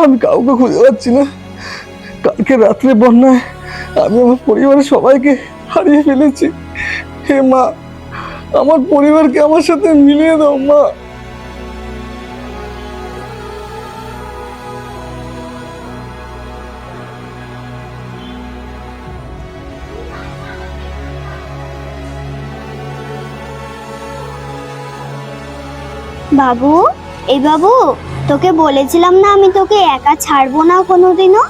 আমি কাউকে খুঁজে পাচ্ছি না। কালকে রাত্রে বন্যায় আমি আমার পরিবারের সবাইকে হারিয়ে ফেলেছি। হে মা, আমার পরিবারকে আমার সাথে মিলিয়ে দাও মা। বাবু, এই বাবু, তোকে বলেছিলাম না আমি তোকে একা ছাড়বো না কোনোদিনও।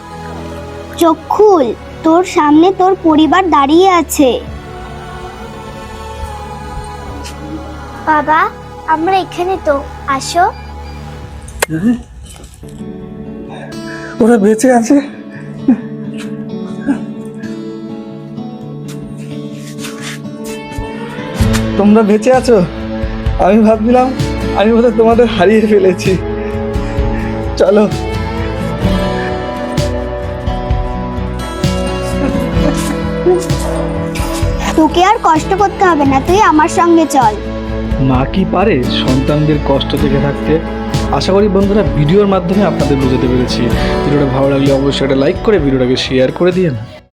চোখ খুল, তোর সামনে তোর পরিবার দাঁড়িয়ে আছে। বাবা, আমরা এখানে তো, আসো। ওরা বেঁচে আছে। তোমরা বেঁচে আছো? আমি ভাবছিলাম আমি বোধহয় তোমাদের হারিয়ে ফেলেছি। চলো। তোকে আর কষ্ট করতে হবে না, তুই আমার সঙ্গে চল। মা কি পারে সন্তানদের কষ্ট থেকে থাকতে? আশা করি বন্ধুরা ভিডিওর মাধ্যমে আপনাদের বোঝাতে পেরেছি। ভিডিওটা ভালো লাগলে অবশ্যই একটা লাইক করে ভিডিওটাকে শেয়ার করে দিন।